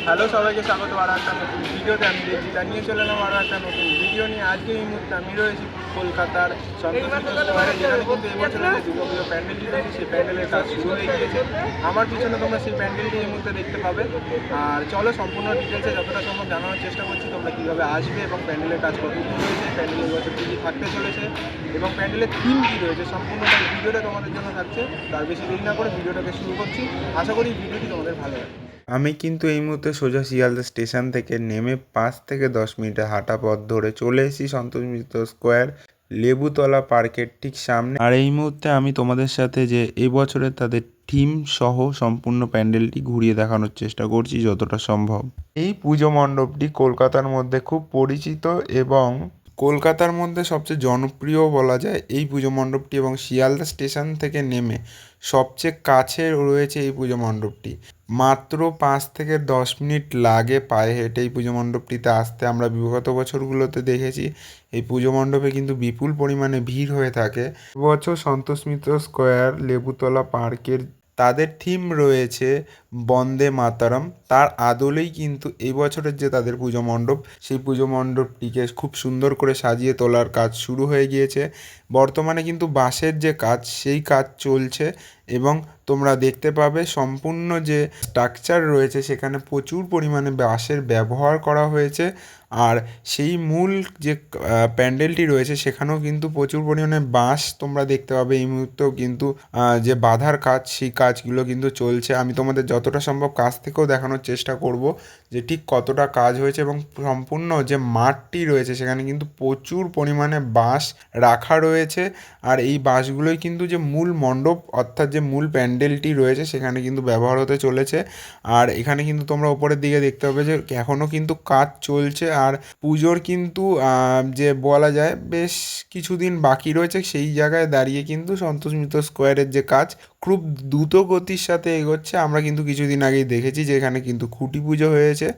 Hello সবাইকে স্বাগত আরও একটা নতুন ভিডিওতে। আমি রেজিতা নিয়ে চলে এলাম আরও একটা নতুন ভিডিও নিয়ে। আজকে এই মুহূর্তে আমি রয়েছি কলকাতার সন্তোষ স্কোয়ারে, যেখানে কিন্তু এবছরের যে দুর্গাপুজো প্যান্ডেলটি রয়েছে সেই প্যান্ডেলের কাজ শুরু হয়ে গিয়েছে। আমার পিছনে তোমরা সেই প্যান্ডেলটি এই মুহূর্তে দেখতে পাবে। আর চলো সম্পূর্ণ ডিটেলসে যতটা সম্ভব জানানোর চেষ্টা করছি তোমরা কীভাবে আসবে এবং প্যান্ডেলের কাজ কতদিন রয়েছে, প্যান্ডেলের বছর কী কী থাকতে চলেছে এবং প্যান্ডেলের থিম কী রয়েছে, সম্পূর্ণ ভিডিওটা তোমাদের জন্য থাকছে। তার বেশি দেরি না করে ভিডিওটাকে শুরু করছি। আশা করি ভিডিওটি তোমাদের ভালো লাগে। আমি কিন্তু এই মুহূর্তে সোজা শিয়ালদা স্টেশন থেকে নেমে 5 থেকে 10 মিনিটের হাঁটা পথ ধরে চলে এসেছি সন্তোষ মিত্র স্কোয়ার, লেবুতলা পার্কের ঠিক সামনে। আর এই মুহূর্তে আমি তোমাদের সাথে যে এবছরের তাদের থিম সহ সম্পূর্ণ প্যান্ডেলটি ঘুরিয়ে দেখানোর চেষ্টা করছি যতটা সম্ভব। এই পুজো মণ্ডপটি কলকাতার মধ্যে খুব পরিচিত এবং কলকাতার মধ্যে সবচেয়ে জনপ্রিয় বলা যায় এই পুজো মণ্ডপটি, এবং শিয়ালদা স্টেশন থেকে নেমে সবচেয়ে কাছে রয়েছে এই পুজো মণ্ডপটি। মাত্র 5 থেকে 10 মিনিট লাগে পায়ে হেঁটে এই পুজো মণ্ডপটিতে আসতে। আমরা বিগত বছরগুলোতে দেখেছি এই পুজো মণ্ডপে কিন্তু বিপুল পরিমাণে ভিড় হয়ে থাকে। এবছর সন্তোষ মিত্র স্কোয়ার লেবুতলা পার্কের তাদের থিম রয়েছে বন্দে মাতরম। তার আদলেই কিন্তু এই বছরের যে তাদের পুজো মণ্ডপ, সেই পুজো মণ্ডপটিকে খুব সুন্দর করে সাজিয়ে তোলার কাজ শুরু হয়ে গিয়েছে। বর্তমানে কিন্তু বাঁশের যে কাজ, সেই কাজ চলছে এবং তোমরা দেখতে পাবে সম্পূর্ণ যে স্ট্রাকচার রয়েছে সেখানে প্রচুর পরিমাণে বাঁশের ব্যবহার করা হয়েছে। আর সেই মূল যে প্যান্ডেলটি রয়েছে সেখানেও কিন্তু প্রচুর পরিমাণে বাঁশ তোমরা দেখতে পাবে। এই মুহূর্তেও কিন্তু যে বাঁধার কাজ, সেই কাজগুলো কিন্তু চলছে। আমি তোমাদের যতটা সম্ভব কাছ থেকেও দেখানোর চেষ্টা করব যে ঠিক কতটা কাজ হয়েছে, এবং সম্পূর্ণ যে মাঠটি রয়েছে সেখানে কিন্তু প্রচুর পরিমাণে বাঁশ রাখা রয়েছে। আর এই বাঁশগুলোই কিন্তু যে মূল মণ্ডপ অর্থাৎ যে মূল প্যান্ডেলটি রয়েছে সেখানে কিন্তু ব্যবহার হতে চলেছে। আর এখানে কিন্তু তোমরা ওপরের দিকে দেখতে পাবে যে এখনও কিন্তু কাজ চলছে। আর পুজোর কিন্তু যে বলা যায় বেশ কিছুদিন বাকি রয়েছে, সেই জায়গায় দাঁড়িয়ে কিন্তু সন্তোষ মিত্র স্কোয়ারের যে কাজ খুব দ্রুত গতির সাথে এগোচ্ছে। আমরা কিন্তু কিছুদিন আগেই দেখেছি যে এখানে কিন্তু খুঁটি পুজো হয়েছে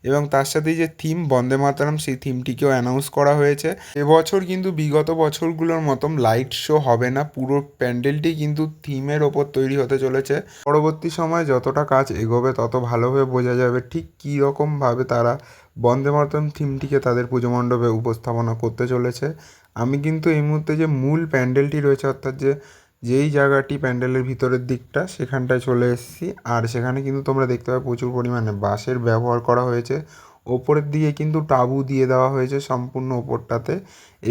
এবং তার সাথেই যে থিম বন্দে মাতরম, সেই থিমটিকেও অ্যানাউন্স করা হয়েছে। এবছর কিন্তু বিগত বছরগুলোর মতন লাইট শো হবে না, পুরো প্যান্ডেলটি কিন্তু থিমের ওপর তৈরি হতে চলেছে। পরবর্তী সময় যতটা কাজ এগোবে তত ভালোভাবে বোঝা যাবে ঠিক কী রকমভাবে তারা বন্দে মাতরম থিমটিকে তাদের পুজো মণ্ডপে উপস্থাপনা করতে চলেছে। আমি কিন্তু এই মুহূর্তে যে মূল প্যান্ডেলটি রয়েছে অর্থাৎ যেই জায়গাটি প্যান্ডেলের ভিতরের দিকটা সেখানটায় চলে এসেছি। আর সেখানে কিন্তু তোমরা দেখতে পাবে প্রচুর পরিমাণে বাঁশের ব্যবহার করা হয়েছে। ওপরের দিকে কিন্তু তাঁবু দিয়ে দেওয়া হয়েছে সম্পূর্ণ ওপরটাতে।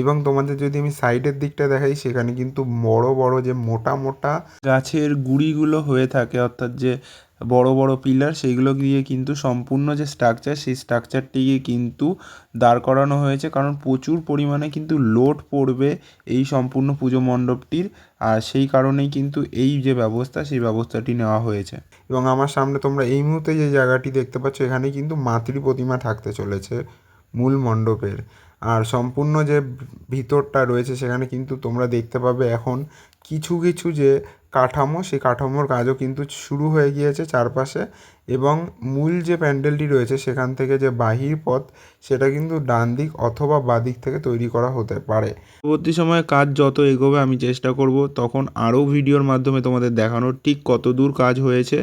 এবং তোমাদের যদি আমি সাইডের দিকটা দেখাই সেখানে কিন্তু বড় বড় যে মোটা মোটা গাছের গুঁড়িগুলো হয়ে থাকে অর্থাৎ যে বড় বড় পিলার, সেইগুলো দিয়ে কিন্তু সম্পূর্ণ যে স্ট্রাকচার সেই স্ট্রাকচারটিকে কিন্তু দাঁড় করানো হয়েছে, কারণ প্রচুর পরিমাণে কিন্তু লোড পড়বে এই সম্পূর্ণ পুজো মণ্ডপটির। আর সেই কারণেই কিন্তু এই যে ব্যবস্থা সেই ব্যবস্থাটি নেওয়া হয়েছে। এবং আমার সামনে তোমরা এই মুহূর্তে যে জায়গাটি দেখতে পাচ্ছ এখানে কিন্তু মাতৃ প্রতিমা থাকতে চলেছে মূল মণ্ডপের। আর সম্পূর্ণ যে ভিতরটা রয়েছে সেখানে কিন্তু তোমরা দেখতে পাবে এখন কিছু কিছু যে কাঠামো, সেই কাঠামোর কাজও কিন্তু শুরু হয়ে গিয়েছে চারপাশে। এবং মূল যে প্যান্ডেলটি রয়েছে সেখান থেকে যে বাহির পথ সেটা কিন্তু ডান দিক অথবা বাঁ দিক থেকে তৈরি করা হতে পারে। পরবর্তী সময়ে কাজ যত এগোবে আমি চেষ্টা করব তখন আরও ভিডিওর মাধ্যমে তোমাদের দেখানোর ঠিক কত দূর কাজ হয়েছে।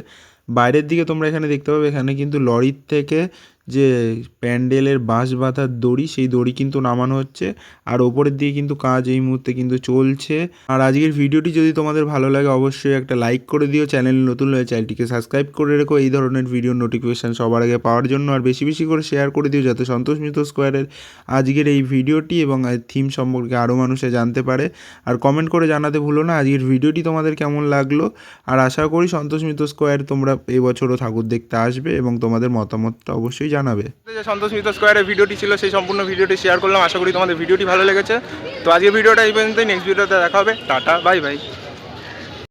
বাইরের দিকে তোমরা এখানে দেখতে পাবে এখানে কিন্তু লরির থেকে যে প্যান্ডেলের বাঁশ বাঁধার দড়ি, সেই দড়ি কিন্তু নামানো হচ্ছে। আর ওপরের দিকে কিন্তু কাজ এই মুহূর্তে কিন্তু চলছে। আর আজকের ভিডিওটি যদি তোমাদের ভালো লাগে অবশ্যই একটা লাইক করে দিও। চ্যানেল নতুন হলে চ্যানেলটিকে সাবস্ক্রাইব করে রেখো এই ধরনের ভিডিওর নোটিফিকেশান সবার আগে পাওয়ার জন্য। আর বেশি বেশি করে শেয়ার করে দিও যাতে সন্তোষ মিত্র স্কোয়ারের আজকের এই ভিডিওটি এবং থিম সম্পর্কে আরও মানুষে জানতে পারে। আর কমেন্ট করে জানাতে ভুলো না আজকের ভিডিওটি তোমাদের কেমন লাগলো। আর আশা করি সন্তোষ মিত্র স্কোয়ার তোমরা এবছরও ঠাকুর দেখতে আসবে এবং তোমাদের মতামতটা অবশ্যই জানাবে। যে সন্তোষ মিত্র স্কোয়ারের ভিডিওটি ছিল সেই সম্পূর্ণ ভিডিওটি শেয়ার করলাম। আশা করি তোমাদের ভিডিওটি ভালো লেগেছে। তো আজকের ভিডিওটা এই পর্যন্তই, নেক্সট ভিডিওতে দেখা হবে। Tata, bye bye.